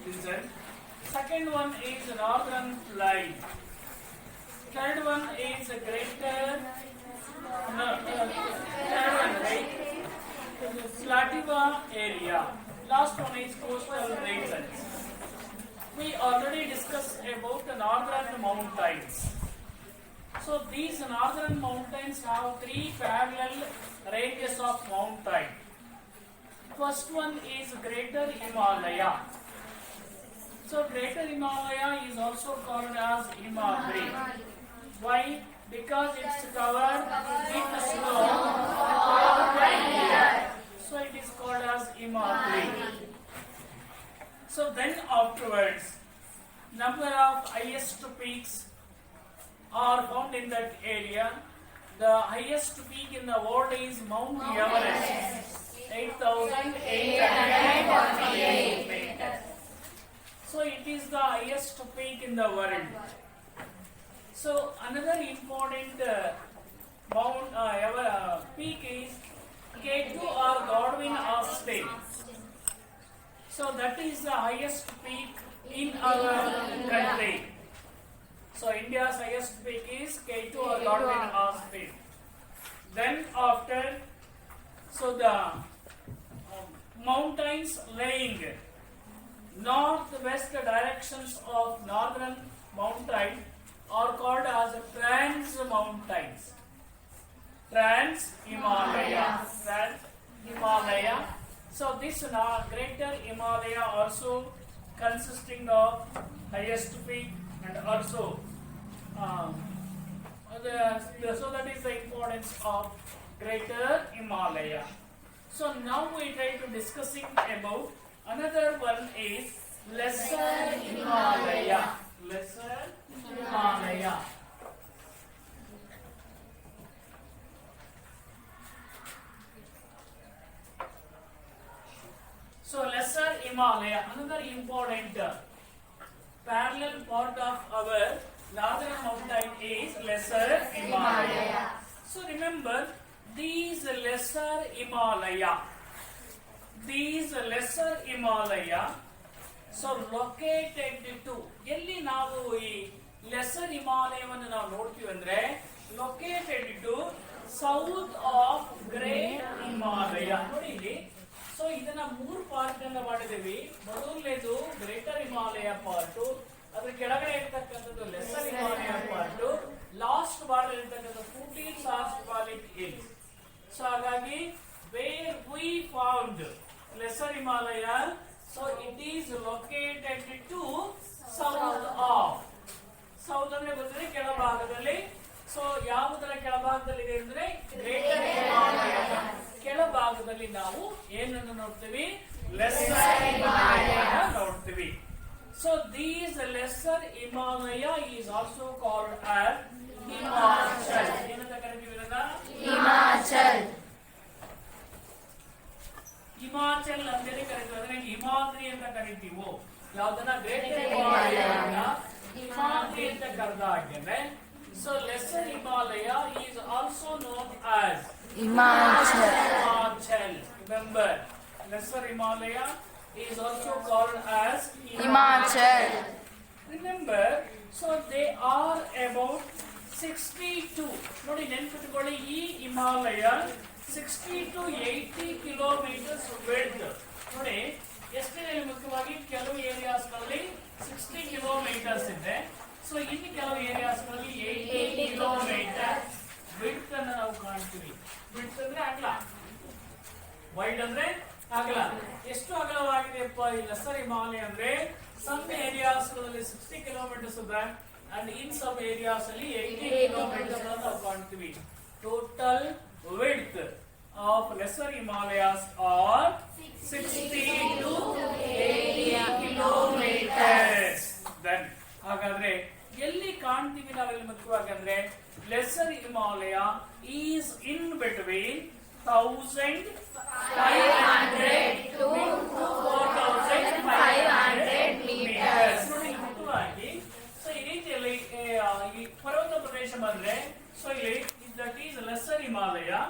Listen. Second one is northern line. Third one is greater. No, third one, right? Slativa area. Last one is coastal regions. We already discussed about the northern mountains. So these northern mountains have three parallel ranges of mountain. First one is Greater Himalaya. So Greater Himalaya is also called as Himadri. Why? Because it's covered with snow all the year. So it is called as Himadri. So then afterwards, number of highest peaks are found in that area. The highest peak in the world is Mount Everest, 8,848 meters. So it is the highest peak in the world. So another important peak is K2 or Godwin Austen. So that is the highest peak in our country. So India's highest peak is K2 or Godwin Austen. Then after, so the mountains lying northwest directions of northern mountain are called as Trans Mountains. Trans Himalaya. Trans Himalaya. So this Greater Himalaya also consisting of highest peak and also so that is the importance of Greater Himalaya. So now we try to discussing about another one is Lesser Himalaya. Lesser Himalaya. So Lesser Himalaya, another important parallel part of our northern mountain is Lesser Himalaya. So remember, these Lesser Himalaya, so located to ಎಲ್ಲಿ ನಾವು ಈ lesser ಹಿಮಾಲಯವನ್ನು ನಾವು ನೋಡ್ತೀವಿ ಅಂದ್ರೆ located to south of great Himalaya. ನೋಡಿ ಇಲ್ಲಿ, so ಇದನ್ನ ಮೂರು ಪಾರ್ಟ್ ಅನ್ನ ಮಾಡಿದೀವಿ. ಮೊದಲನೇದು ಗ್ರೇಟರ್ ಹಿಮಾಲಯ ಪಾರ್ಟ್, ಅದ್ರ ಕೆಳಗಡೆ ಇರ್ತಕ್ಕಂಥದ್ದು lesser Himalaya part, last part ಇರ್ತಕ್ಕಂಥ 14 Saskvalik Hills. ಸೊ ಹಾಗಾಗಿ where we found Lesser Himalaya, so it is located to south of. South ಅಂದ್ರೆ ಗೊತ್ತಿದೆ ಕೆಳಭಾಗದಲ್ಲಿ. ಸೊ ಯಾವುದರ ಕೆಳಭಾಗದಲ್ಲಿ ಇದೆ ಅಂದ್ರೆ ಗ್ರೇಟರ್ ಹಿಮಾಲಯದ ಕೆಳಭಾಗದಲ್ಲಿ ನಾವು ಏನನ್ನು ನೋಡ್ತೀವಿ? ಲೆಸ್ಸರ್ ಹಿಮಾಲಯ ನೋಡ್ತೀವಿ. So these Lesser Himalaya is also called as Himachal. ಏನಂತ ಕರೀತೀವಿ ಇದನ್ನ? Himachal. ಹಿಮಾಚಲ್ ಅಂತೇಳಿ ಕರೀತೀವಿ. ಅದನ್ನ ಹಿಮಾದ್ರಿ ಅಂತ ಕರೀತೀವೋ. ಯಾವ್ದನ್ನ? ಗ್ರೇಟರ್ ಹಿಮಾಲಯನ ಹಿಮಾದ್ರಿ ಅಂತ ಕರೆದಾಗಿದೆ. So Lesser Himalaya is also known as Himachal. Remember, Lesser Himalaya is also called as Himachal. Remember, so they are about 62. ನೋಡಿ ನೆನಪಿಟ್ಕೊಳ್ಳಿ, ಈ ಹಿಮಾಲಯ 60 to 80 kilometers width. ನೋಡಿ ಎಷ್ಟಿದೆ ಮುಖ್ಯವಾಗಿ ಕೆಲವು ಏರಿಯಾಸ್ ಗಳಲ್ಲಿ 60 kilometers ಇದೆ. ಸೊ ಇನ್ನು ಕೆಲವು ಏರಿಯಾಸ್ ಗಳಲ್ಲಿ 80 kilometers width ಅನ್ನು ನಾವು ಕಾಣ್ತೀವಿ. width ಅಂದ್ರೆ ಅಗಲ, ವೈಡ್ ಅಂದ್ರೆ ಅಗಲ. ಎಷ್ಟು ಅಗಲವಾಗಿದೆಯಪ್ಪ ಈ ಲೆಸರ್ ಹಿಮಾಲಯ ಅಂದ್ರೆ ಸಮ್ ಏರಿಯಾಸ್ ಗಳಲ್ಲಿ 60 kilometers ಇದೆ and in some areas ಅಲ್ಲಿ 80 kilometers ಅನ್ನು ನಾವು ಕಾಣ್ತೀವಿ. Total width of Lesser Himalayas are 60 to 80 kilometers. Then ಹಾಗಾದ್ರೆ ಎಲ್ಲಿ ಕಾಣ್ತೀವಿ ನಾವೆಲ್ಲಿ ಮುಖ್ಯವಾಗಿ ಅಂದ್ರೆ Lesser Himalaya is in between 1500 to 4500 meters. ನೋಡಿ ಮುಖ್ಯವಾಗಿ ಸೊ ಈ ರೀತಿಯಲ್ಲಿ ಈ ಪರ್ವತ ಪ್ರದೇಶ ಬಂದ್ರೆ ಸೊ ಇಲ್ಲಿ that is Lesser Himalaya.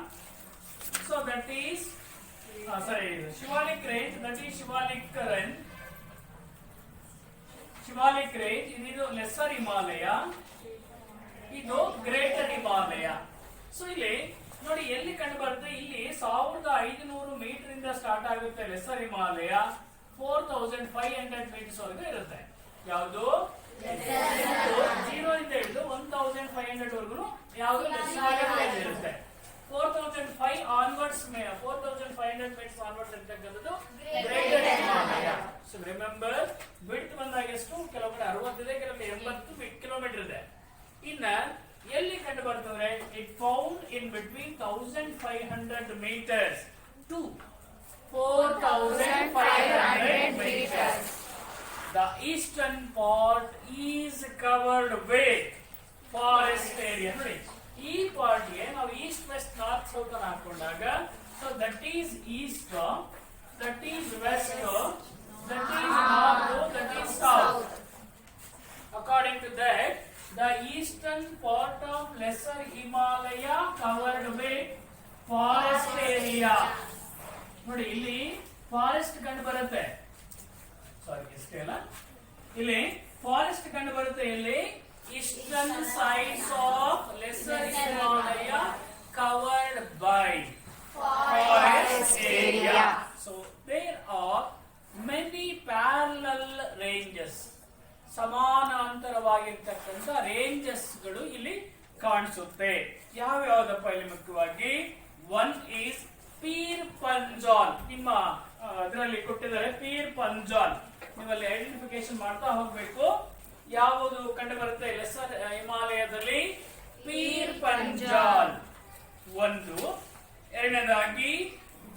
So that is Shivalik range, that is Shivalik range. Shivalik range, ಇದು ಲೆಸ್ಸರ್ ಹಿಮಾಲಯ, ಇದು ಗ್ರೇಟರ್ ಹಿಮಾಲಯ. ಸೊ ಇಲ್ಲಿ ನೋಡಿ ಎಲ್ಲಿ ಕಂಡು ಬರುತ್ತೆ, ಇಲ್ಲಿ 1500 ಮೀಟರ್ ಇಂದ ಸ್ಟಾರ್ಟ್ ಆಗುತ್ತೆ ಲೆಸ್ಸರ್ ಹಿಮಾಲಯ, 4500 ಮೀಟರ್ಸ್ ವರೆಗೂ ಇರುತ್ತೆ. ಯಾವುದು 0 ಇಂದ ಹಿಡಿದು 1500 ವರೆಗೂ ಯಾವುದು ಲೆಸ್ಸರ್ ಇರುತ್ತೆ. 4005 ಆನ್ವರ್ಡ್ಸ್ 4500 ಮೀಟರ್ಸ್ ಆನ್ವರ್ಡ್ಸ್ ಇರ್ತಕ್ಕಂಥದ್ದು greater Himalaya. So remember, width ಬಂದಾಗ ಎಷ್ಟು, ಕೆಲವು ಕಡೆ 60 ಇದೆ, ಕೆಲವು 80 ಕಿಲೋಮೀಟರ್ ಇದೆ. ಇನ್ನ ಎಲ್ಲಿ ಕಂಡು ಬರ್ತಂದ್ರೆ it found in between 1500 metres to 4500 meters. The eastern part is covered with forest area. ನೋಡಿ ಈ ಪಾರ್ಟ್ ಗೆ ನಾವು ಈಸ್ಟ್ ವೆಸ್ಟ್ ನಾರ್ತ್ ಸೌತ್ ಅನ್ನು ಹಾಕೊಂಡಾಗ, so that is east, that is west, that is north, that is south. According to that, the eastern part of Lesser Himalaya covered with forest area. ನೋಡಿ ಇಲ್ಲಿ forest ಕಂಡು ಬರುತ್ತೆ, ಸಾರಿ ಇಷ್ಟೇ ಅಲ್ಲ, ಇಲ್ಲಿ forest ಕಂಡು ಬರುತ್ತೆ. ಇಲ್ಲಿ eastern sides of lesser Himalaya covered by forest area. So there are many parallel ranges, ಸಮಾನಾಂತರವಾಗಿರ್ತಕ್ಕಂಥ ರೇಂಜಸ್ ಗಳು ಇಲ್ಲಿ ಕಾಣಿಸುತ್ತೆ. ಯಾವ್ಯಾವುದಪ್ಪ ಇಲ್ಲಿ ಮುಖ್ಯವಾಗಿ? One is Pir Panjal. ನಿಮ್ಮ ಅದರಲ್ಲಿ ಕೊಟ್ಟಿದ್ದಾರೆ ಪೀರ್ ಪಂಜಾಲ್, ನೀವಲ್ಲಿ ಐಡೆಂಟಿಫಿಕೇಶನ್ ಮಾಡ್ತಾ ಹೋಗ್ಬೇಕು. ಯಾವುದು ಕಂಡು ಬರುತ್ತೆ ಲೆಸರ್ ಹಿಮಾಲಯದಲ್ಲಿ? ಪೀರ್ ಪಂಜಾಲ್ ಒಂದು. ಎರಡನೇದಾಗಿ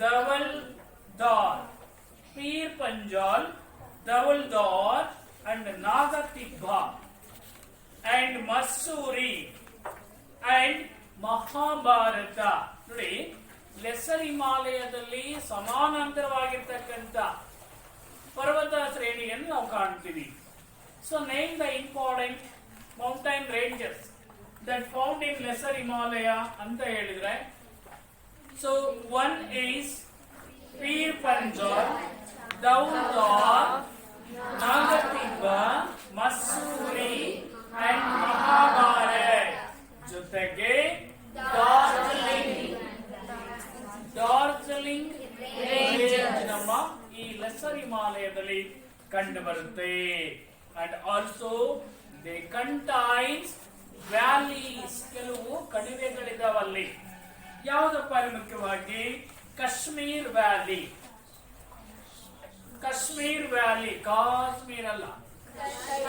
Dhauladhar, Pir Panjal, Dhauladhar and Nag Tibba and Mussoorie and Mahabharata. ನೋಡಿ ಲೆಸರ್ ಹಿಮಾಲಯದಲ್ಲಿ ಸಮಾನಾಂತರವಾಗಿರ್ತಕ್ಕಂಥ ಪರ್ವತ ಶ್ರೇಣಿಯನ್ನು ನಾವು ಕಾಣ್ತೀವಿ. So name the important mountain ranges that found in lesser Himalaya ಅಂತ ಹೇಳಿದ್ರೆ, so one is Pir Panjal, Dhauladhar, Nag Tibba, Mussoorie and Mahabharat. ಜೊತೆಗೆ ಡಾರ್ಜಿಲಿಂಗ್ ರೇಂಜ್ ನಮ್ಮ ಈ ಲೆಸರ್ ಹಿಮಾಲಯದಲ್ಲಿ ಕಂಡು ಬರುತ್ತೆ. And also they contains valleys, ಕೆಲವು ಕಣಿವೆಗಳಿದಾವಲ್ಲಿ. ಯಾವುದಪ್ಪ ಮುಖ್ಯವಾಗಿ? ಕಾಶ್ಮೀರ್ ವ್ಯಾಲಿ, ಕಾಶ್ಮೀರ್ ವ್ಯಾಲಿ, ಕಾಶ್ಮೀರ್ ಅಲ್ಲ,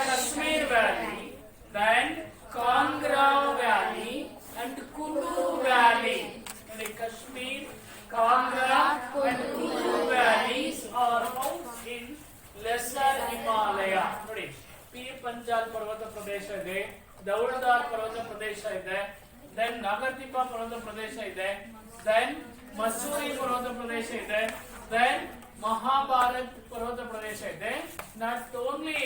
Kashmir valley, then Kangra valley and Kulu valley. Kashmir, Kangra and Kulu valleys are found in Lesser Himalaya. ನೋಡಿ ಪೀರ್ ಪಂಜಾಲ್ ಪರ್ವತ ಪ್ರದೇಶ ಇದೆ, ಧವಲ್ದಾರ್ ಪರ್ವತ ಪ್ರದೇಶ ಇದೆ, ದೆನ್ ನಾಗತಿಬ್ಬಾ ಪರ್ವತ ಪ್ರದೇಶ ಇದೆ, ದೆನ್ ಮಸೂರಿ ಪರ್ವತ ಪ್ರದೇಶ ಇದೆ, ದೆನ್ ಮಹಾಭಾರತ್ ಪರ್ವತ ಪ್ರದೇಶ ಇದೆ. Not only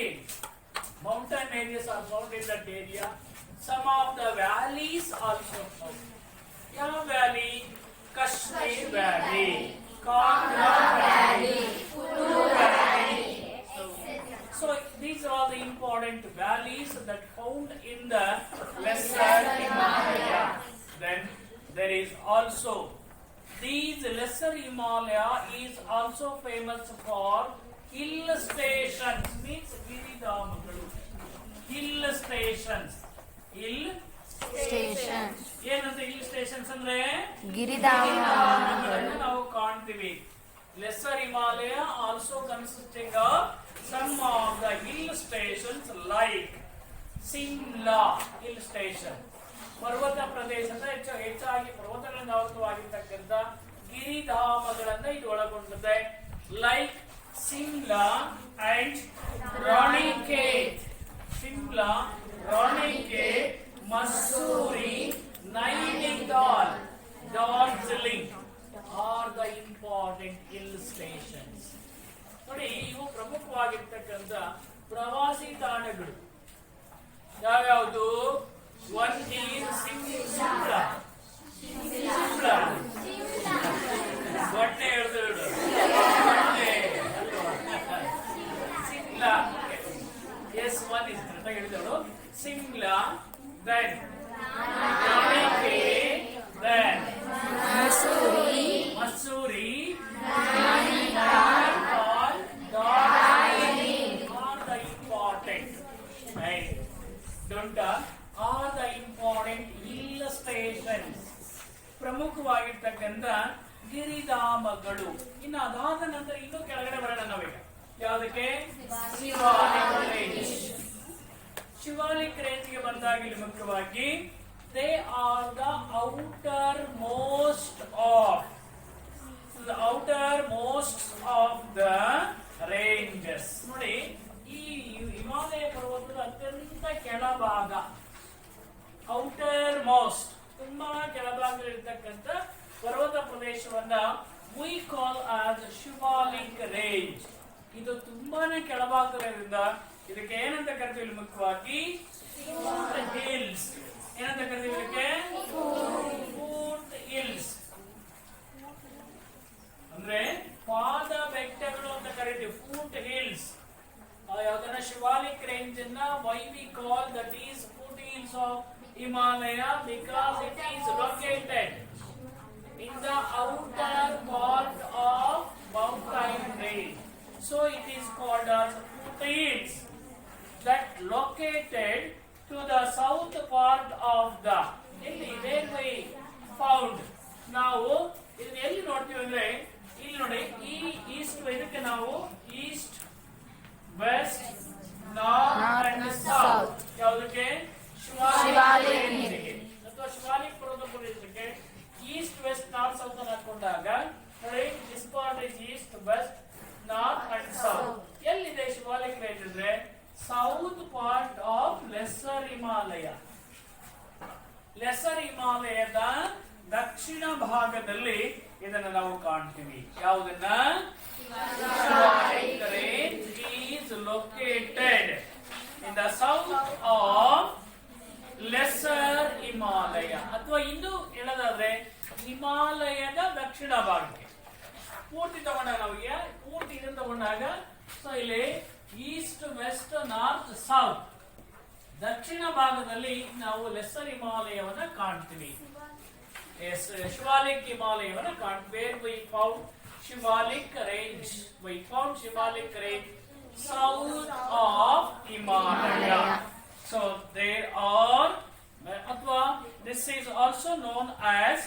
mountain areas are found in that area, some of the valleys also found. ಯಾವ valley? Kashmir valley, Kangra valley, Kullu valley. So these are the important valleys that found in the Lesser Himalaya. Then there is also these Lesser Himalaya is also famous for hill stations, means ಗಿರಿಧಾಮಗಳು. Hill stations, hill stations. ಏನಂತ hill stations ಅಂದ್ರೆ? ಗಿರಿಧಾಮಗಳನ್ನು ನಾವು ಕಾಣ್ತೀವಿ. Lesser Himalaya also consisting of some of the hill stations like Simla hill station. ಪರ್ವತ ಪ್ರದೇಶದ ಹೆಚ್ಚಾಗಿ ಪರ್ವತಗಳಿಂದ ಆವೃತವಾಗಿರ್ತಕ್ಕಂಥ ಗಿರಿಧಾಮಗಳನ್ನ ಇದು ಒಳಗೊಂಡಿದೆ. Like Simla and Ranikhet. Simla, Ranikhet, Mussoorie, Nainital, Darjeeling are the important hill stations. ನೋಡಿ ಇವು ಪ್ರಮುಖವಾಗಿರ್ತಕ್ಕಂಥ ಪ್ರವಾಸಿ ತಾಣಗಳು. ಯಾವ್ಯಾವುದು? ಒನ್ ಈಸ್ ಸಿಮ್ಲಾ, ಒಟ್ಟೆ ಹೇಳ್ದು Simla. Yes, one is correct. ಹೇಳಿದವರು Simla, then Nainital, then Mussoorie, Nainital, Darjeeling are the important. Right? Don't are the important hill stations. ಪ್ರಮುಖವಾಗಿರ್ತಕ್ಕಂಥ ಗಿರಿಧಾಮಗಳು. ಇನ್ನು ಅದಾದ ನಂತರ ಇನ್ನೂ ಕೆಳಗಡೆ ಬರೋಣ ನಾವೀಗ. ಯಾವುದಕ್ಕೆ? ಶಿವಾಲಿಕ್ ರೇಂಜ್. ಶಿವಾಲಿಕ್ ರೇಂಜ್ಗೆ ಬಂದಾಗ ಇಲ್ಲಿ ಮುಖ್ಯವಾಗಿ they are the outer most of the ranges. ನೋಡಿ, ಈ ಹಿಮಾಲಯ ಪರ್ವತದ ಅತ್ಯಂತ ಕೆಳಭಾಗ, ಔಟರ್ ಮೋಸ್ಟ್, ತುಂಬಾ ಕೆಳಭಾಗದಲ್ಲಿರ್ತಕ್ಕಂಥ ಪರ್ವತ ಪ್ರದೇಶವನ್ನ we call as Shivalik range. ಇದು ತುಂಬಾನೇ ಕೆಳಭಾಗದಲ್ಲಿರೋದ್ರಿಂದ ಇದಕ್ಕೆ ಏನಂತ ಕರಿತೀವಿ? ಮುಖ್ಯವಾಗಿ ಹಿಲ್ಸ್. ಏನಂತ ಕರಿತೀವಿ ಇದಕ್ಕೆ? ಫೂಟ್ ಹಿಲ್ಸ್ ಅಂದ್ರೆ ಪಾದ ಬೆಟ್ಟಗಳು ಅಂತ ಕರಿತೀವಿ. Foot hills. ಯಾವ್ದನ್ನ? ಶಿವಾಲಿಕ್ ರೇಂಜ್ ಅನ್ನ why we call that is foot hills of Himalaya because it is located in the outer part of mountain range. So it is called as foothills that located to the south part of the where we found. ನಾವು ಇದನ್ನ ಎಲ್ಲಿ ನೋಡ್ತೀವಿ ಅಂದ್ರೆ ಇಲ್ಲಿ ನೋಡಿ, ಈ east, ಇದಕ್ಕೆ ನಾವು east, west, north and south. ಯಾವುದಕ್ಕೆ? ಶಿವಾಲಿಕ್ ಅಥವಾ ಶಿವಾಲಿಕ್ ಪರ್ವತ ಪ್ರದೇಶಕ್ಕೆ ಈಸ್ಟ್, ವೆಸ್ಟ್, ನಾರ್ತ್, ಸೌತ್ ಅನ್ನು ಹಾಕೊಂಡಾಗ ನೋಡಿ, this part is east, west, north and south. ಎಲ್ಲಿದೆ ಶಿವಾಲಿಕ್ ರೇಂಜ್ ಅಂದ್ರೆ south part of lesser Himalaya. Lesser ಹಿಮಾಲಯದ ದಕ್ಷಿಣ ಭಾಗದಲ್ಲಿ ಇದನ್ನು ನಾವು ಕಾಣ್ತೀವಿ. ಯಾವುದನ್ನ? Shivalik range is located in the south of lesser Himalaya, ಅಥವಾ ಇನ್ನು ಹೇಳೋದಾದ್ರೆ ಹಿಮಾಲಯದ ದಕ್ಷಿಣ ಭಾಗಕ್ಕೆ. ಪೂರ್ತಿ ತಗೊಂಡಾಗ ನಾವು ಪೂರ್ತಿ ಇದನ್ನು ತಗೊಂಡಾಗ ಸೊ ಇಲ್ಲಿ ಈಸ್ಟ್, ವೆಸ್ಟ್, ನಾರ್ತ್, ಸೌತ್, ದಕ್ಷಿಣ ಭಾಗದಲ್ಲಿ ನಾವು ಲೆಸ್ಸರ್ ಹಿಮಾಲಯವನ್ನ ಕಾಣ್ತೀವಿ. ಶಿವಾಲಿಕ್ ಹಿಮಾಲಯವನ್ನ ಕಾಣ್ತೀವಿ. we found Shivalik range. we found Shivalik range south of Himalaya. So there are, ಅಥವಾ this is also known as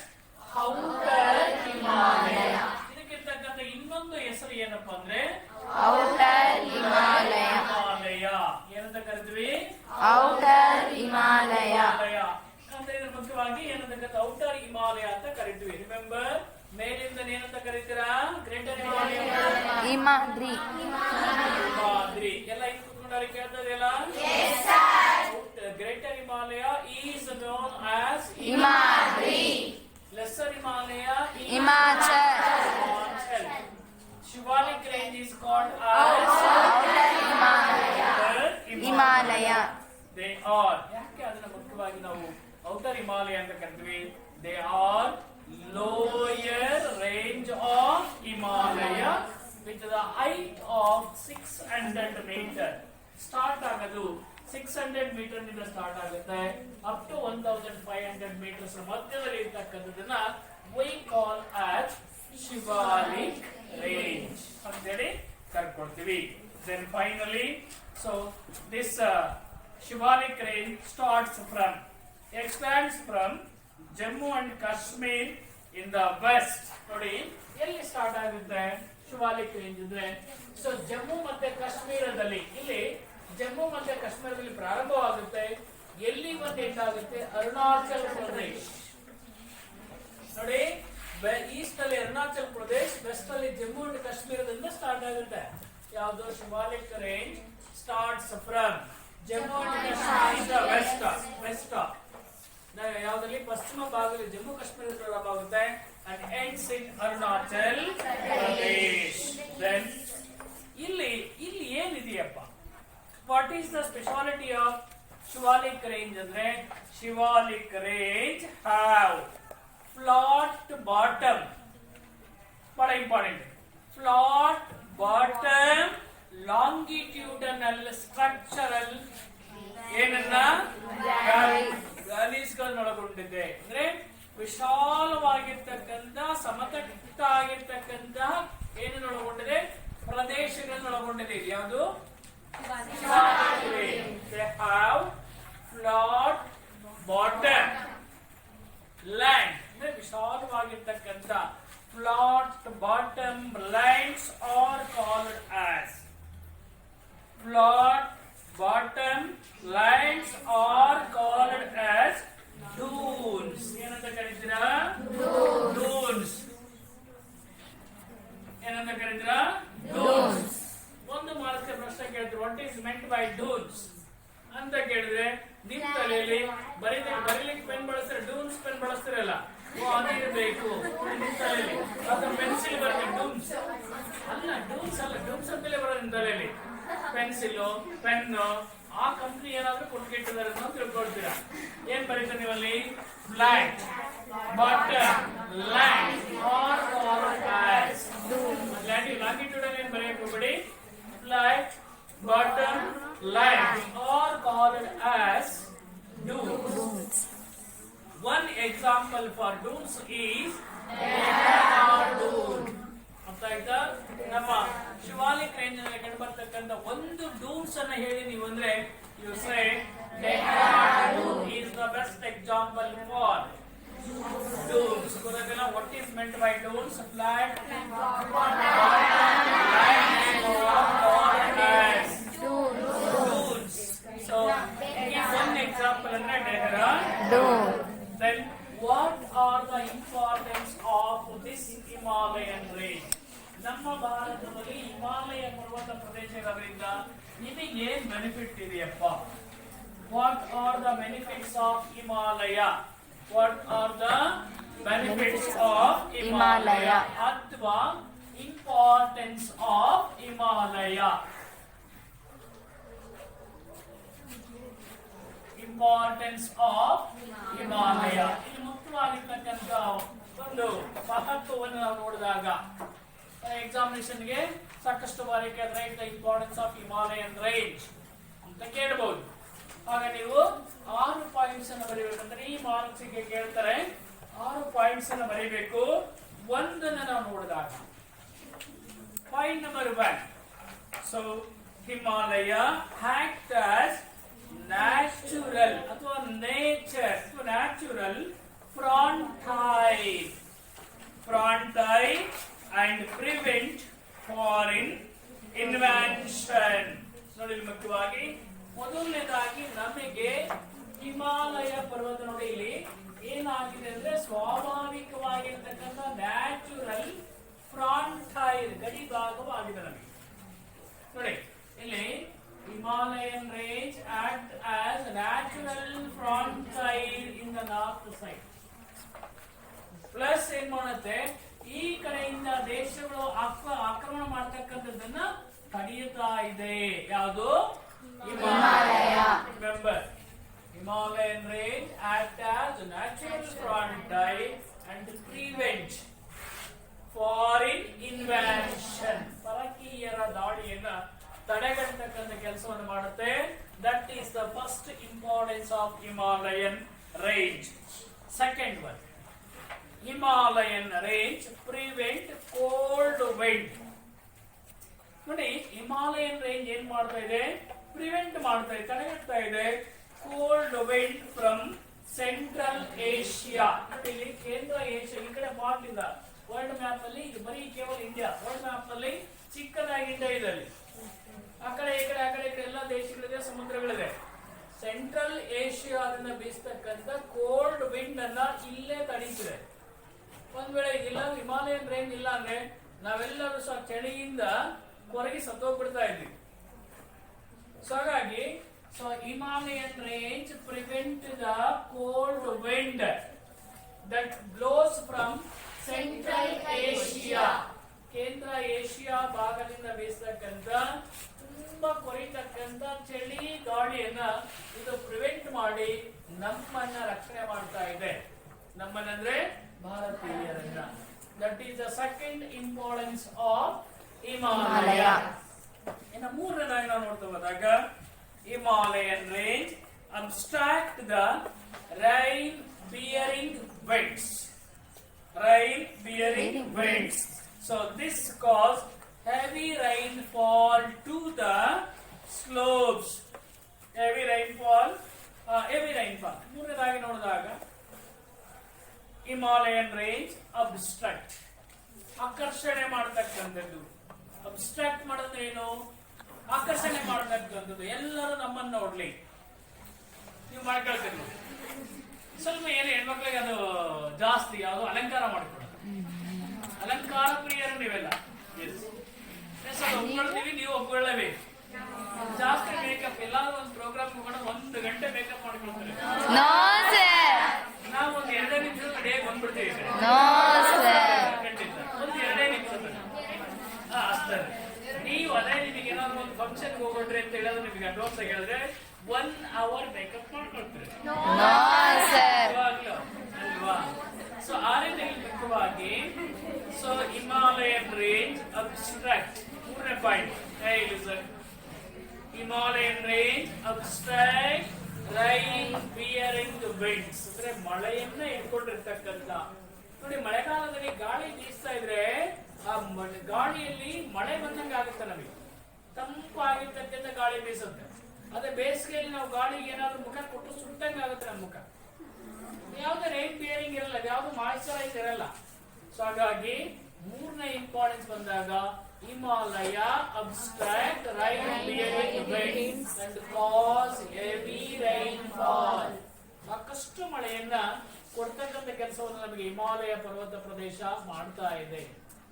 outer Himalaya. ಇದಕ್ಕಿರ್ತಕ್ಕಂಥ ಇನ್ನೊಂದು ಹೆಸರು ಏನಪ್ಪಾ ಅಂದ್ರೆ ಔಟರ್ ಹಿಮಾಲಯ. ಏನಂತ ಕರಿತೀವಿ? ಔಟರ್ ಹಿಮಾಲಯ. ಅಂದ್ರೆ ಇದ್ರ ಮುಖ್ಯವಾಗಿ ಏನಂತ ಔಟರ್ ಹಿಮಾಲಯ ಅಂತ ಕರಿತೀವಿ. ರಿಮೆಂಬರ್, ಮೇಲಿಂದ ಏನಂತ ಕರಿತೀರಾ? ಗ್ರೇಟರ್ ಹಿಮಾಲಯ, ಹಿಮಾದ್ರಿ. ಎಲ್ಲ ಇಲ್ಲಿ ಕೂತ್ಕೊಂಡಾರೆ ಕೇಳ್ತದೆಲ್ಲ? Greater Himalaya is known as Himadri. Lesser Himalaya Himachal. Shivalik range is called as outer Himalaya. They are, ಯಾಕೆ ಅದನ್ನ ಮುಖ್ಯವಾಗಿ ನಾವು ಔಟರ್ ಹಿಮಾಲಯ ಅಂತ ಕರಿತೀವಿ? They are lower range of Himalaya with the height of 600 meter. Start ಆಗೋದು 600 ಮೀಟರ್ ನಿಂದ ಸ್ಟಾರ್ಟ್ ಆಗುತ್ತೆ, ಅಪ್ ಟು 1500 ಮೀಟರ್ಸ್ ಮಧ್ಯದಲ್ಲಿ ಇರ್ತಕ್ಕಂಥದನ್ನ we call as Shivalik range ಅಂತೇಳಿ ಕರ್ಕೊಳ್ತೀವಿ. Then finally, so this Shivalik range expands from Jammu and Kashmir in the west. ನೋಡಿ ಎಲ್ಲಿ start ಆಗುತ್ತೆ Shivalik range ಅಂದ್ರೆ? So Jammu ಮತ್ತೆ ಕಾಶ್ಮೀರದಲ್ಲಿ, ಇಲ್ಲಿ ಜಮ್ಮು ಮತ್ತೆ ಕಾಶ್ಮೀರದಲ್ಲಿ ಪ್ರಾರಂಭವಾಗುತ್ತೆ. ಎಲ್ಲಿ ಬಂದು ಎಂಡ್ ಆಗುತ್ತೆ? ಅರುಣಾಚಲ್ ಪ್ರದೇಶ್. ನೋಡಿ, ಈಸ್ಟ್ ಅಲ್ಲಿ ಅರುಣಾಚಲ್ ಪ್ರದೇಶ್, ವೆಸ್ಟ್ ಅಲ್ಲಿ ಜಮ್ಮು ಅಂಡ್ ಕಾಶ್ಮೀರದಿಂದ ಸ್ಟಾರ್ಟ್ ಆಗುತ್ತೆ. ಯಾವುದು? Shivalik range starts from Jammu and Kashmir west. ಯಾವ್ದಲ್ಲಿ? ಪಶ್ಚಿಮ ಭಾಗದಲ್ಲಿ ಜಮ್ಮು ಕಾಶ್ಮೀರ ಪ್ರಾರಂಭ ಆಗುತ್ತೆ and ends in Arunachal Pradesh. Then ಇಲ್ಲಿ ಏನಿದೆಯಪ್ಪ? What is the speciality of Shivalik range ಅಂದ್ರೆ Shivalik range have flat bottom. ಬಹಳ important. Flat bottom longitudinal structural ಏನನ್ನ ವ್ಯಾಲೀಸ್ಗಳನ್ನ ಒಳಗೊಂಡಿದೆ. ಅಂದ್ರೆ ವಿಶಾಲವಾಗಿರ್ತಕ್ಕಂಥ ಸಮತಟ್ಟ ಆಗಿರ್ತಕ್ಕಂತಹ ಏನನ್ನು ಒಳಗೊಂಡಿದೆ, ಪ್ರದೇಶಗಳನ್ನು ಒಳಗೊಂಡಿದೆ. ಯಾವುದು? They have flat bottom land. ಅಂದ್ರೆ ವಿಶಾಲವಾಗಿರ್ತಕ್ಕಂಥ flat bottom lands are called as flat bottom lands are called as dunes. ಏನಂತ ಕರೀತೀರಾ? Dunes. ಏನಂತ ಕರೀತೀರಾ? Dunes. ಒಂದು ಮಾರ್ಕ್ಸ್ ಪ್ರಶ್ನೆ ಕೇಳಿದ್ರು, what is meant by dunes ಅಂತ ಕೇಳಿದ್ರೆ ನಿಮ್ ತಲೆಯಲ್ಲಿ ಬರೀಲಿಕ್ಕೆ ಪೆನ್ ಬಳಸ್ತಾರೆ, ಡೂನ್ಸ್ ಪೆನ್ ಬಳಸ್ತಿರಲ್ಲ, ಅದಿರಬೇಕು ನಿಮ್ ತಲೆಯಲ್ಲಿ. ಅದು ಪೆನ್ಸಿಲ್ ಬರುತ್ತೆ, ಡೂನ್ಸ್ ಅಲ್ಲ, ಡೂನ್ಸ್ ಅಲ್ಲ, ಡೂನ್ಸ್ ಅಂತಲೇ ಬರೋದು ನಿಮ್ ತಲೆಯಲ್ಲಿ. ಪೆನ್ಸಿಲ್, ಪೆನ್ನು, ಆ ಕಂಪ್ನಿ ಏನಾದ್ರೂ ಕೊಟ್ಟಿದ್ದಾರೆ ಅಂತ ತಿಳ್ಕೊಳ್ತೀರಾ. ಏನ್ ಬರೀತಾರೆ ನೀವಲ್ಲಿ? Flat bottom land are called as longitude ಏನ್ ಬರೆಯಕ್ಕೆ ಹೋಗ್ಬೇಡಿ. Flat bottom lands are called as dunes. One example for dunes is Denar Dune. ಅರ್ಥಾಯ್ತಾ? ನಮ್ಮ ಶಿವಾಲಿಕ್ ರೇಂಜ್ ನಲ್ಲಿ ಕಂಡುಬರ್ತಕ್ಕಂಥ ಒಂದು ಡೂನ್ಸ್ ಅನ್ನ ಹೇಳಿ ನೀವು ಅಂದ್ರೆ you say Denar Dune is the best example for dunes. ಗೊತ್ತಾಗಲ್ಲ what is meant by dunes? Flat bottom lands are called as dunes. So give one example and Denar Dune. Then what are the importance of this Himalayan range? ನಮ್ಮ ಭಾರತದಲ್ಲಿ ಹಿಮಾಲಯ ಪರ್ವತ ಪ್ರದೇಶಗಳಿಂದ ನಿಮಗೆ ಏನು benefit ಇದೆಯಪ್ಪ? What are the benefits of Himalaya? What are the benefits of Himalaya? ಅಥವಾ importance of Himalaya? Importance of Himalaya. ಇದು ಮುಖ್ಯವಾಗಿರ್ತಕ್ಕಂಥ ಒಂದು ಮಹತ್ವವನ್ನು ನಾವು ನೋಡಿದಾಗ ಎಕ್ಸಾಮಿನೇಷನ್ಗೆ ಸಾಕಷ್ಟು ಬಾರಿ right the importance of Himalayan range ಅಂತ ಕೇಳಬಹುದು. ಆಗ ನೀವು 6 ಪಾಯಿಂಟ್ಸ್ ಅನ್ನು ಬರೀಬೇಕಂದ್ರೆ ಈ ಮಾರ್ಕ್ಸ್ಗೆ ಕೇಳ್ತಾರೆ 6 ಪಾಯಿಂಟ್ಸ್ ಅನ್ನು ಬರೀಬೇಕು. ಒಂದನ್ನು ನಾವು ನೋಡಿದಾಗ point number 1. So Himalaya act as natural ಅಥವಾ nature natural frontier and prevent foreign invasion. ನೋಡಿ ಮುಖ್ಯವಾಗಿ ಮೊದಲನೇದಾಗಿ ನಮಗೆ ಹಿಮಾಲಯ ಪರ್ವತ ನೋಡಿ ಇಲ್ಲಿ ಏನಾಗಿದೆ ಅಂದ್ರೆ ಸ್ವಾಭಾವಿಕವಾಗಿರ್ತಕ್ಕಂಥ ನ್ಯಾಚುರಲ್ ಫ್ರಾಂಟೈರ್ ಗಡಿ ಭಾಗವಾಗಿದೆ ನಮಗೆ. ನೋಡಿ ಇಲ್ಲಿ Himalayan range act as natural frontier in the north side. Plus ಏನ್ ಮಾಡುತ್ತೆ, ಈ ಕಡೆಯಿಂದ ದೇಶಗಳು ಆಕ್ರಮಣ ಮಾಡ್ತಕ್ಕಂಥದ್ದನ್ನ ತಡೆಯುತ್ತಾ ಇದೆ. ಯಾವುದು? Himalaya. Remember, Himalayan range act as natural frontier and prevent foreign invasion, ಪರಕೀಯರ ದಾಳಿಯನ್ನ ತಡೆಗಟ್ಟತಕ್ಕಂಥ ಕೆಲಸವನ್ನು ಮಾಡುತ್ತೆ. That is the first importance of Himalayan range. Second one, Himalayan range prevent cold wind. ನೋಡಿ ಹಿಮಾಲಯನ್ ರೇಂಜ್ ಏನ್ ಮಾಡ್ತಾ ಇದೆ? ಪ್ರಿವೆಂಟ್ ಮಾಡ್ತಾ ಇದೆ, ತಡೆಗಟ್ತಾ ಇದೆ cold wind from central Asia. ನೋಡಿ ಇಲ್ಲಿ ಕೇಂದ್ರ ಏಷ್ಯಾ ಈ ಕಡೆ ಪಾರ್ಟ್ ಇಲ್ಲ. ವರ್ಲ್ಡ್ ಮ್ಯಾಪ್ ಅಲ್ಲಿ ಇದು ಬರೀ ಕೇವಲ ಇಂಡಿಯಾ. ವರ್ಲ್ಡ್ ಮ್ಯಾಪ್ ಅಲ್ಲಿ ಚಿಕ್ಕದಾಗಿ ಇಂಡಿಯಾ ಇದೆ, ಅಲ್ಲಿ ಆ ಕಡೆ ಈ ಕಡೆ ಆ ಕಡೆ ಈ ಕಡೆ ಎಲ್ಲ ದೇಶಗಳಿದೆ, ಸಮುದ್ರಗಳಿದೆ. ಸೆಂಟ್ರಲ್ ಏಷ್ಯಾದಿಂದ ಬೀಸ್ತಕ್ಕಂಥ ಕೋಲ್ಡ್ ವಿಂಡ್ ಅನ್ನ ಇಲ್ಲೇ ತಡೀತಿದೆ. ಒಂದ್ ವೇಳೆ ಇದಿಲ್ಲ, ಹಿಮಾಲಯನ್ ರೇಂಜ್ ಇಲ್ಲ ಅಂದ್ರೆ ನಾವೆಲ್ಲರೂ ಸಹ ಚಳಿಯಿಂದ ಹೊರಗೆ ಸತ್ತೋಗ್ಬಿಡ್ತಾ ಇದ್ವಿ. ಸೊ ಹಾಗಾಗಿ Himalayan range prevent the cold wind that blows from central Asia. ಕೇಂದ್ರ ಏಷ್ಯಾ ಭಾಗದಿಂದ ಬೀಸ್ತಕ್ಕಂಥ ತುಂಬಾ ಕೊರಿತಕ್ಕಂಥ ಚಳಿ ಗಾಳಿಯನ್ನ ಇದು ಪ್ರಿವೆಂಟ್ ಮಾಡಿ ನಮ್ಮನ್ನ ರಕ್ಷಣೆ ಮಾಡ್ತಾ ಇದೆ. ನಮ್ಮನ್ನಂದ್ರೆ ಭಾರತೀಯರನ್ನ. That is the second importance of Himalaya. ಇನ್ನು ಮೂರನೇದಾಗಿ ನಾವು ನೋಡ್ತಾ ಹೋದಾಗ Himalayan range abstract the rain bearing winds. Rain bearing winds. So this cause heavy rainfall to the slopes. Heavy rainfall. ಮೂರನೇದಾಗಿ ನೋಡಿದಾಗ ಹಿಮಾಲಯನ್ ರೇಂಜ್ ಅಬ್ಸ್ಟ್ರಾಕ್ಟ್, ಆಕರ್ಷಣೆ ಮಾಡತಕ್ಕಂಥದ್ದು. ಅಬ್ಸ್ಟ್ರಾಕ್ಟ್ ಮಾಡೋದ್ರೆ ಏನು? ಆಕರ್ಷಣೆ ಮಾಡತಕ್ಕಂಥದ್ದು. ಎಲ್ಲರೂ ನಮ್ಮನ್ನು ನೋಡ್ಲಿ, ನೀವು ಮಾಡ್ಕೊಳ್ತೀರಿ. ಸ್ವಲ್ಪ ಏನು ಹೆಣ್ಮಕ್ಳಿಗೆ ಅದು ಜಾಸ್ತಿ, ಯಾವುದು ಅಲಂಕಾರ ಮಾಡಿಕೊಡೋದು. ಅಲಂಕಾರ ಪ್ರಿಯರು ನೀವೆಲ್ಲ ಒಪ್ಕೊಳ್ತೀವಿ, ನೀವು ಒಪ್ಕೊಳ್ಳೇಬೇಕು. ಜಾಸ್ತಿ ಮೇಕಪ್, ಎಲ್ಲಾದ್ರೂ ಒಂದು ಪ್ರೋಗ್ರಾಮ್ ಹೋಗೋಣ 1 ಗಂಟೆ ಮೇಕಪ್ ಮಾಡ್ಕೊಳ್ತಾರೆ. ನಾವು ಒಂದು 2 ನಿಮಿಷ ಡೇ ಬಂದ್ಬಿಡ್ತೀವಿ. ಒಂದು 2 ನಿಮಿಷ ಅಷ್ಟೇ. ನೀವು ಅದೇ ನಿಮಗೆ ಏನಾದ್ರು ಒಂದು ಫಂಕ್ಷನ್ ಹೋಗ್ಬಿಟ್ರಿ ಅಂತ ಹೇಳಿದ್ರೆ ನಿಮಗೆ ಅಡ್ವಾನ್ಸ್ ಆಗಿ ಹೇಳಿದ್ರೆ 1 hour ಮೇಕಪ್ ಮಾಡ್ಕೊಳ್ತೀರಿ ಅಲ್ವಾ? ಸೊ ಆ ರೀತಿ ಮುಖ್ಯವಾಗಿ ಸೊ ಹಿಮಾಲಯನ್ ರೇಂಜ್ ಅಬ್ಸ್ಟ್ರಾಕ್ಟ್. ಮೂರನೇ point, Himalayan range abstract rain bearing winds, ಅಂದ್ರೆ ಮಳೆಯನ್ನ ಇಟ್ಕೊಂಡಿರ್ತಕ್ಕಂಥ. ನೋಡಿ, ಮಳೆಗಾಲದಲ್ಲಿ ಗಾಳಿ ಬೀಸ್ತಾ ಇದ್ರೆ ಆ ಗಾಳಿಯಲ್ಲಿ ಮಳೆ ಬಂದಂಗ ಆಗುತ್ತೆ, ನಮಗೆ ತಂಪಾಗಿರ್ತಕ್ಕಂಥ ಗಾಳಿ ಬೀಸುತ್ತೆ. ಅದೇ ಬೇಸಿಗೆಯಲ್ಲಿ ನಾವು ಗಾಳಿಗೆ ಏನಾದ್ರು ಮುಖ ಕೊಟ್ಟು ಸುಟ್ಟಂಗ ಆಗುತ್ತೆ ನಮ್ಮ ಮುಖ. ಯಾವ್ದು ರೈನ್ ಬಿಯರಿಂಗ್ ಇರಲ್ಲ, ಯಾವ್ದು ಮಾಯಿಶ್ಚರೈಸ್ ಇರಲ್ಲ. ಸೊ ಹಾಗಾಗಿ ಮೂರನೇ ಇಂಪಾರ್ಟೆನ್ಸ್ ಬಂದಾಗ Himalaya abstract rain bearing winds and cause heavy rainfall. ಸಾಕಷ್ಟು ಮಳೆಯನ್ನ ಕೊಡ್ತಕ್ಕಂಥ ಕೆಲಸವನ್ನು ನಮಗೆ ಹಿಮಾಲಯ ಪರ್ವತ ಪ್ರದೇಶ ಮಾಡ್ತಾ ಇದೆ,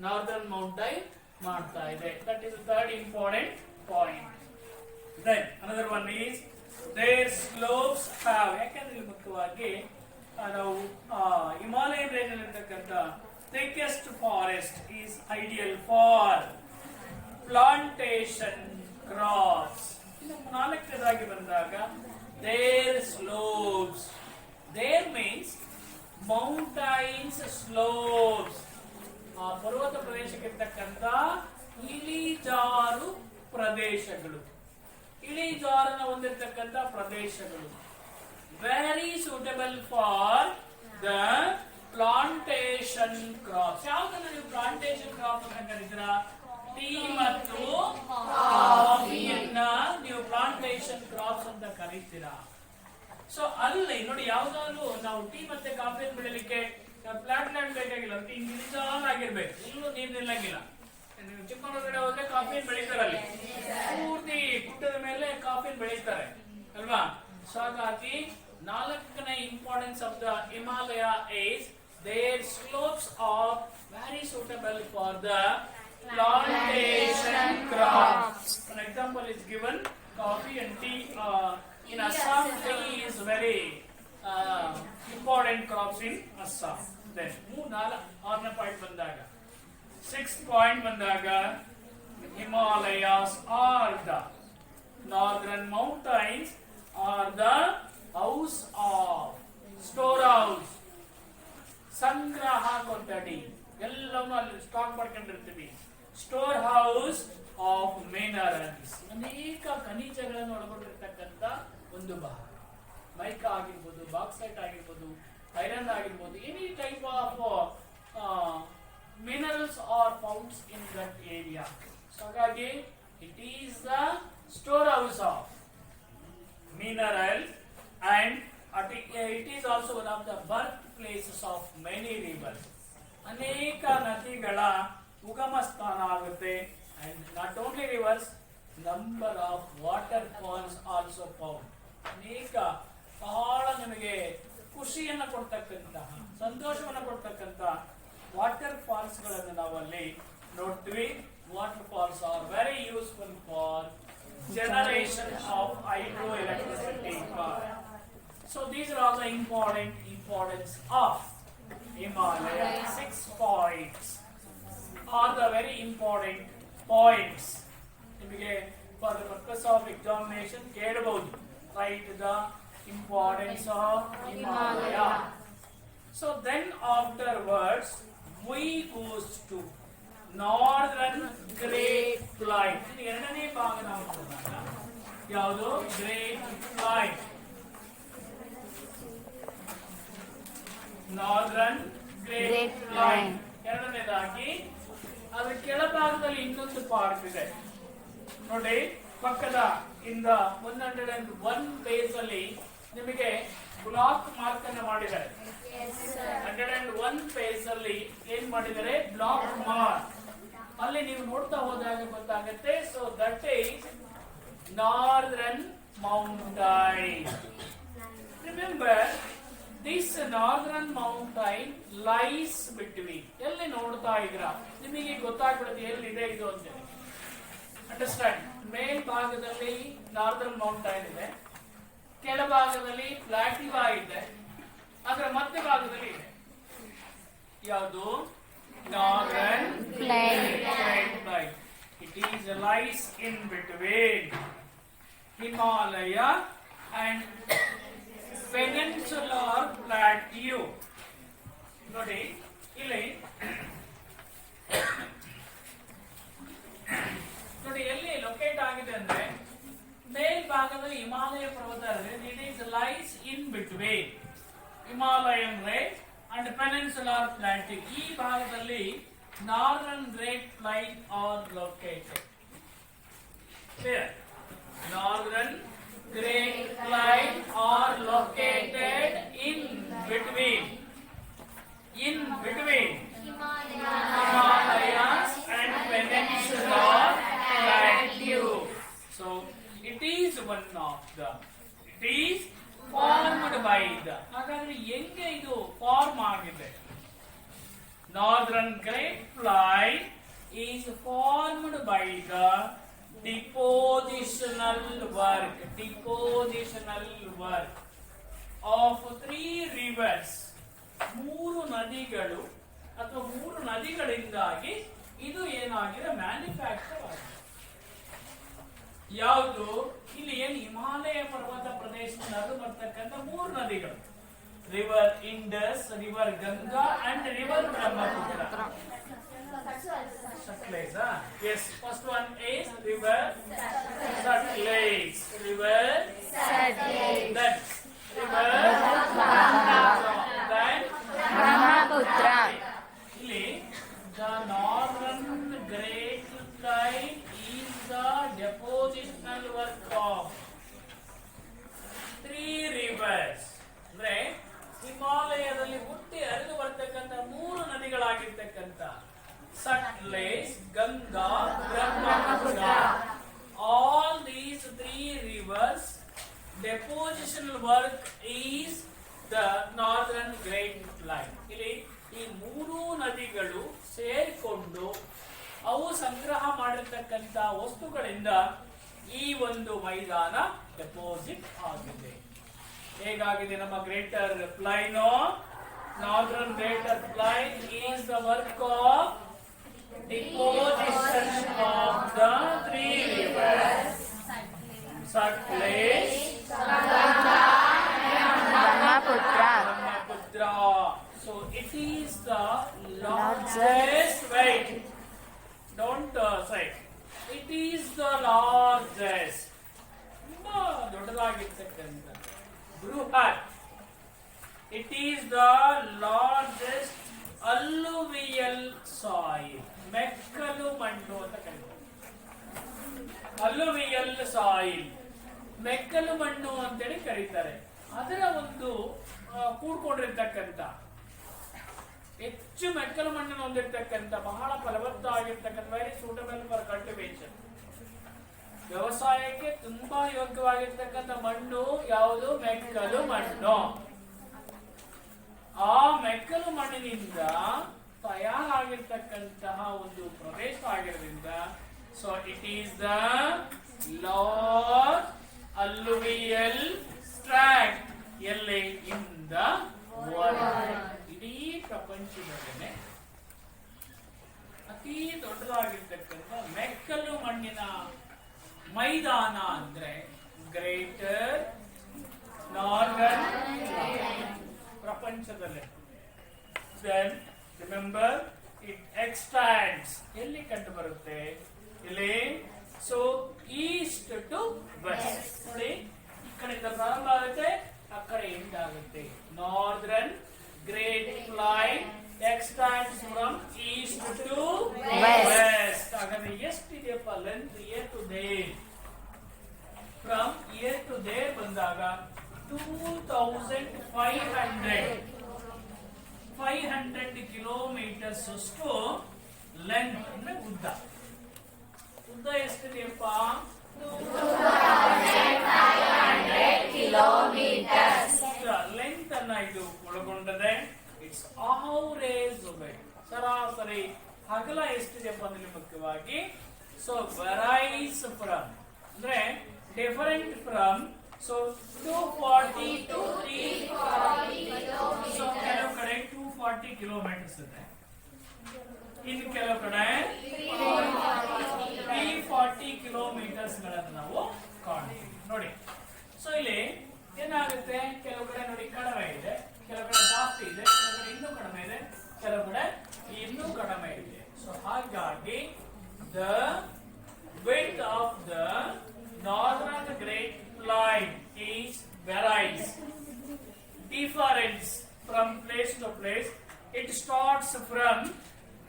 ನಾರ್ದರ್ನ್ ಮೌಂಟೈನ್ ಮಾಡ್ತಾ ಇದೆ. That is third important point. Then another one is their slopes have, ಯಾಕಂದ್ರೆ ಮುಖ್ಯವಾಗಿ ನಾವು ಹಿಮಾಲಯನ್ ರೇಂಜ್ ಅಲ್ಲಿ ಇರತಕ್ಕಂಥ thickest forest is ideal for plantation crops. ಇನ್ನು ನಾಲ್ಕನೇದಾಗಿ ಬಂದಾಗ their slopes. There means mountains slopes. ಆ ಪರ್ವತ ಪ್ರದೇಶಕ್ಕೆ ಇರ್ತಕ್ಕಂಥ ಇಳಿಜಾರು ಪ್ರದೇಶಗಳು, ಇಳಿಜಾರನ ಹೊಂದಿರತಕ್ಕಂಥ ಪ್ರದೇಶಗಳು. Very suitable for the plantation crops. ಯಾವ್ದನ್ನ ನೀವು ಪ್ಲಾಂಟೇಶನ್ ಕ್ರಾಪ್ ಅಂತ ಕರೀತೀರಾ? ಟೀ ಮತ್ತು ಕಾಫಿಯನ್ನ ನೀವು ಪ್ಲಾಂಟೇಶನ್ ಕ್ರಾಪ್ಸ್ ಅಂತ ಕರೀತೀರಾ. ಸೊ ಅಲ್ಲಿ ನೋಡಿ, ಯಾವ್ದಾದ್ರು ನಾವು ಟೀ ಮತ್ತೆ ಕಾಫಿಯನ್ನು ಬೆಳಿಲಿಕ್ಕೆ ಫ್ಲಾಟ್ ಲ್ಯಾಂಡ್ ಬೇಕಾಗಿಲ್ಲ, ಇಳಿಜಾರಾಗಿರ್ಬೇಕು, ಇಲ್ಲೂ ನೀರು ನಿಲ್ಲಂಗಿಲ್ಲ. ಚಿಕ್ಕಮಗಳೂರು ಹೋದ್ರೆ ಕಾಫಿಯನ್ನು ಬೆಳೀತಾರೆ, ಅಲ್ಲಿ ಪೂರ್ತಿ ಗುಡ್ಡದ ಮೇಲೆ ಕಾಫಿಯನ್ನು ಬೆಳೀತಾರೆ ಅಲ್ವಾ? ಸೊ ಹಾಗಾಗಿ ನಾಲ್ಕನೇ importance of the Himalaya is their slopes are very suitable for the plantation crops. An example is given, coffee and tea. In Assam, tea is very important crops in Assam. Then ಆರನೇ point ಬಂದಾಗ, 6th point ಬಂದಾಗ Himalayas are the northern mountains are the house of storehouse. ಸಂಗ್ರಹ ಕೊಠಡಿ, ಎಲ್ಲವನ್ನೂ ಅಲ್ಲಿ stock ಮಾಡ್ಕೊಂಡಿರ್ತೀವಿ. Store house of minerals, ಅನೇಕ ಖನಿಜಗಳನ್ನು ಒಳಗೊಂಡಿರ್ತಕ್ಕಂಥ ಒಂದು ಭಾಗ. ಮೈಕಾ ಆಗಿರ್ಬೋದು, ಬಾಕ್ಸೈಟ್ ಆಗಿರ್ಬೋದು, ಐರನ್ ಆಗಿರ್ಬೋದು, any type of minerals are found in that area. So ಹಾಗಾಗಿ it is the storehouse of minerals and it is also one of the birthplaces of many rivers. ಅನೇಕ ನದಿಗಳ ಉಗಮ ಸ್ಥಾನ ಆಗುತ್ತೆ. And not only rivers, number of waterfalls also found. ಅನೇಕ ಬಹಳ ನಮಗೆ ಖುಷಿಯನ್ನು ಕೊಡ್ತಕ್ಕಂತಹ, ಸಂತೋಷವನ್ನು ಕೊಡ್ತಕ್ಕಂಥ ವಾಟರ್ ಫಾಲ್ಸ್ ಗಳನ್ನು ನಾವು ಅಲ್ಲಿ ನೋಡ್ತೀವಿ. Water falls are very useful for generation of hydro electricity. So these are all the importance of Himalaya. 6 points are the very important points. ನಿಮಗೆ for the purpose of examination ಕೇಳಬಹುದು, write the importance of Himalaya. So then afterwards we goes to northern great plight. ಎರಡನೇ ಭಾಗ ನಾವು ನೋಡೋಣ. ಯಾವುದು? Great plight. Northern great plight. ಎರಡನೇದಾಗಿ ಅದರ ಕೆಳಭಾಗದಲ್ಲಿ ಇನ್ನೊಂದು ಪಾರ್ಟ್ ಇದೆ ನೋಡಿ. ಪಕ್ಕದ ಇಂದ 101 ಪೇಜ್ ಅಲ್ಲಿ ನಿಮಗೆ ಬ್ಲಾಕ್ ಮಾರ್ಕ್ ಅನ್ನು ಮಾಡಿದ್ದಾರೆ. 101 ಪೇಜ್ ಅಲ್ಲಿ ಏನ್ ಮಾಡಿದರೆ ಬ್ಲಾಕ್ ಮಾರ್ಕ್. ಅಲ್ಲಿ ನೀವು ನೋಡ್ತಾ ಹೋದಾಗ ಗೊತ್ತಾಗುತ್ತೆ. So that is northern mountain. Remember this northern mountain lies between. ಎಲ್ಲಿ ನೋಡ್ತಾ ಇದ್ರ ನಿಮಗೆ ಗೊತ್ತಾಗ್ಬಿಡುತ್ತೆ ಎಲ್ಲಿದೆ ಇದು ಅಂತ. ಅಂಡರ್ಸ್ಟ್ಯಾಂಡ್? ಮೇಲ್ಭಾಗದಲ್ಲಿ ನಾರ್ದರ್ನ್ ಮೌಂಟೈನ್ ಇದೆ, ಕೆಳಭಾಗದಲ್ಲಿ ಪ್ಲಾಟಿವಾ ಇದೆ, ಅದರ ಮಧ್ಯಭಾಗದಲ್ಲಿ ಇದೆ ಯಾವುದು? Northern plain. It is lies in between Himalaya and peninsular plateau. ನೋಡಿ ಇಲ್ಲಿ ನೋಡಿ ಎಲ್ಲಿ ಲೊಕೇಟ್ ಆಗಿದೆ ಅಂದ್ರೆ ಮೇಲ್ಭಾಗದಲ್ಲಿ ಹಿಮಾಲಯ ಪರ್ವತ ಇದೆ. It is lies in between Himalayan range and peninsular plateau. ಈ ಭಾಗದಲ್ಲಿ northern great plain are located. Clear? Northern great plain are located in between Himalayas and Peninsular Plateau. So it is one of them. It is formed by the. ಹಾಗಾದ್ರೆ ಹೆಂಗೆ ಇದು form ಆಗಿದೆ? Northern Great Plain is formed by the depositional work of 3 rivers. 3 ನದಿಗಳು ಅಥವಾ 3 ನದಿಗಳಿಂದಾಗಿ ಇದು ಏನಾಗಿದೆ? Manufacture ಆಗಿದೆ. ಯಾವುದು? ಇಲ್ಲಿ ಏನು ಹಿಮಾಲಯ ಪರ್ವತ ಪ್ರದೇಶದಲ್ಲಿ ಬರ್ತಕ್ಕಂಥ 3 ನದಿಗಳು. River Indus, river Ganga and river Brahmaputra. Sutlej, yes. First one is river Sutlej. River Sutlej. Then river Brahmaputra. ಇಲ್ಲಿ the northern great plain is the depositional work of 3 rivers. ಅಂದ್ರೆ ಹಿಮಾಲಯದಲ್ಲಿ ಹುಟ್ಟಿ ಹರಿದು ಬರ್ತಕ್ಕಂಥ 3 ನದಿಗಳಾಗಿರ್ತಕ್ಕಂಥ Sutlej, Ganga, Brahmaputra. All these 3 rivers depositional work is the northern great plain. ಇಲ್ಲಿ ಈ 3 ನದಿಗಳು ಸೇರಿಕೊಂಡು ಅವು ಸಂಗ್ರಹ ಮಾಡಿರ್ತಕ್ಕಂಥ ವಸ್ತುಗಳಿಂದ ಈ ಒಂದು ಮೈದಾನ ಡೆಪಾಸಿಟ್ ಆಗಿದೆ. ಹೇಗಾಗಿದೆ ನಮ್ಮ greater plain? Northern greater plain is the work of deposition of the 3 rivers Sutlej, Ganga and Brahmaputra. So it is the largest. Wait, don't say it is the largest. ದೊಡ್ಡದಾಗಿರ್ತಕ್ಕಂಥ ಬೃಹತ್. It is the largest alluvial soil. ಮೆಕ್ಕಲು ಮಣ್ಣು ಅಂತ ಕರೀತಾರೆ. ಅಲ್ಲುವಿಯಲ್ soil, ಮೆಕ್ಕಲು ಮಣ್ಣು ಅಂತೇಳಿ ಕರೀತಾರೆ. ಅದರ ಒಂದು ಕೂಡ್ಕೊಂಡಿರ್ತಕ್ಕಂಥ ಹೆಚ್ಚು ಮೆಕ್ಕಲು ಮಣ್ಣನ್ನು ಹೊಂದಿರತಕ್ಕಂಥ ಬಹಳ ಫಲವತ್ತಾಗಿರ್ತಕ್ಕಂಥ ವೆರಿ ಸೂಟಬಲ್ ಫಾರ್ ಕಲ್ಟಿವೇಶನ್. ವ್ಯವಸಾಯಕ್ಕೆ ತುಂಬಾ ಯೋಗ್ಯವಾಗಿರ್ತಕ್ಕಂಥ ಮಣ್ಣು ಯಾವುದು? ಮೆಕ್ಕಲು ಮಣ್ಣು. ಆ ಮೆಕ್ಕಲು ಮಣ್ಣಿನಿಂದ ತಯಾರಾಗಿರ್ತಕ್ಕಂತಹ ಒಂದು ಪ್ರದೇಶ ಆಗಿರೋದ್ರಿಂದ so it is the large alluvial tract ಎಲ್ಲಿ ಇನ್ ದ ವರ್ಲ್ಡ್. ಇಡೀ ಪ್ರಪಂಚದಲ್ಲೇ ಅತಿ ದೊಡ್ಡದಾಗಿರ್ತಕ್ಕಂಥ ಮೆಕ್ಕಲು ಮಣ್ಣಿನ ಮೈದಾನ ಅಂದ್ರೆ ಗ್ರೇಟರ್ ನಾರ್ದರ್ನ್ ಪ್ರಪಂಚದಲ್ಲೇ. Then remember it extends. There ಬಂದಾಗ 2500 ಕಿಲೋಮೀಟರ್ಸ್ ಅಷ್ಟು ಲೆಂತ್ ಅಂದ್ರೆ ಉದ್ದ. ಉದ್ದ ಎಷ್ಟಿದೆಯಪ್ಪ? 2500 ಕಿಲೋಮೀಟರ್ಸ್ ಲೆಂತ್ ಅನ್ನ ಇದು ಒಳಗೊಂಡದೆ. ಇಟ್ಸ್ ಆವರೇಜ್ ಸರಾಸರಿ ಅಗಲ ಎಷ್ಟಿದೆಯಪ್ಪ ಅಂದ್ರೆ ಮುಖ್ಯವಾಗಿ ಸೊ ವೆರೈಸ್ ಫ್ರಮ್ ಅಂದ್ರೆ different from so 240 to 340 so ಕೆಲವು ಕಡೆ 240 ಕಿಲೋಮೀಟರ್ಸ್ ಇದೆ, ಇನ್ನು ಕೆಲವು ಕಡೆ 340 ಕಿಲೋಮೀಟರ್ಸ್ ಗಳನ್ನು ನಾವು ಕಾಣ್ತೀವಿ ನೋಡಿ. ಸೊ ಇಲ್ಲಿ ಏನಾಗುತ್ತೆ, ಕೆಲವು ಕಡೆ ನೋಡಿ ಕಡಿಮೆ ಇದೆ, ಕೆಲವು ಕಡೆ ಜಾಸ್ತಿ ಇದೆ, ಕೆಲವು ಕಡೆ ಇನ್ನೂ ಕಡಿಮೆ ಇದೆ, ಕೆಲವು ಕಡೆ ಇನ್ನೂ ಕಡಿಮೆ ಇದೆ. ಸೊ ಹಾಗಾಗಿ the width of the northern Great Plain is varies, differs from place to place. It starts from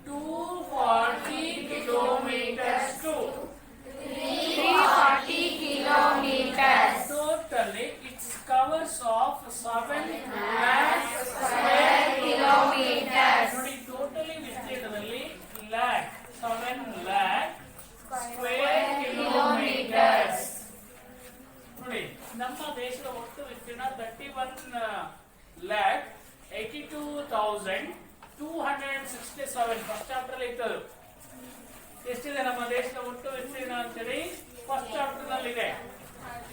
240 kilometers to 340 kilometers. Totally, it covers of 7 lakh Square kilometers. ನೋಡಿ, ಟೋಟಲಿ ವಿಸ್ತೀರ್ಣದಲ್ಲಿ lakh 7 lakh ಸ್ಕ್ವೇರ್ ಕಿಲೋಮೀಟರ್ಸ್. ನೋಡಿ, ನಮ್ಮ ದೇಶದ ಒಟ್ಟು ವಿಸ್ತೀರ್ಣ 31,82,267. First chapter ಅಲ್ಲಿ ಇತ್ತು. ಎಷ್ಟಿದೆ ನಮ್ಮ ದೇಶದ ಒಟ್ಟು ವಿಸ್ತೀರ್ಣ ಅಂತೇಳಿ ಫಸ್ಟ್ ಚಾಪ್ಟರ್ ನಲ್ಲಿ ಇದೆ.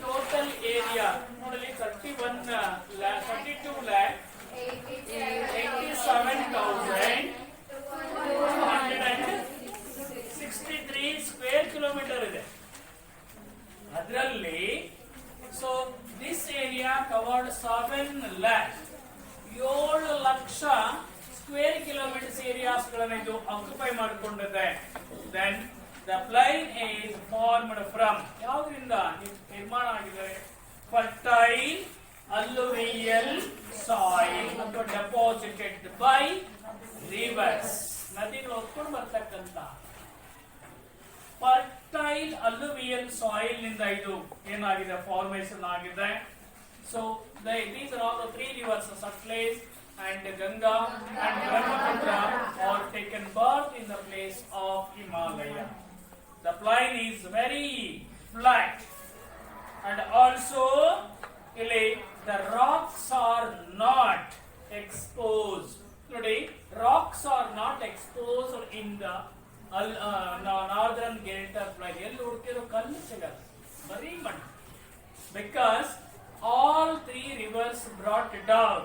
ಟೋಟಲ್ ಏರಿಯಾ ನೋಡಿ 32,87,263 ಸ್ಕ್ವೇರ್ ಕಿಲೋಮೀಟರ್ ಇದೆ. ಅದರಲ್ಲಿ so this area covered 7 lakh 7 lakh square kilometres areas ಗಳನ್ನು ಇದು ಆಕ್ಯುಪೈ ಮಾಡಿಕೊಂಡಿದೆ. Then the plain is formed from ಯಾವುದರಿಂದ ನಿರ್ಮಾಣ ಆಗಿದೆ? ಫರ್ಟೈಲ್ ಅಲ್ಲುವಿಯಲ್ ಸಾಯಿಲ್ ಅಥವಾ ಡೆಪಾಸಿಟೆಡ್ ಬೈ ರಿವರ್ಸ್, ನದಿಗಳು ಹೊತ್ಕೊಂಡು ಬರ್ತಕ್ಕಂತ ಫರ್ಟೈಲ್ ಅಲ್ಲುವಿಯಲ್ ಸಾಯಿಲ್ ನಿಂದ ಇದು ಏನಾಗಿದೆ, ಫಾರ್ಮೇಶನ್ ಆಗಿದೆ. So these are all the three rivers, Satluj and Ganga and Brahmaputra, are taken birth in the place of Himalaya. The plain is very flat and also the rocks are not exposed. Today rocks are not exposed in the northern Greater Plain. ಎಲ್ಲಿ ಹುಡುಕಿರೋ ಕಲ್ಲು ಸಿಗಲ್ಲ, ಬರೀ ಮಣ್ಣು. Because all three rivers brought down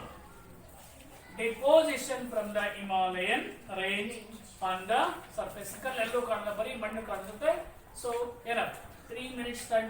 deposition from the Himalayan range on the surface. ಕಲ್ಲೆಲ್ಲೂ ಕಾಣಲ್ಲ, ಬರೀ ಮಣ್ಣು ಕಾಣಿಸುತ್ತೆ. So ಏನಪ್ಪ 3 minutes time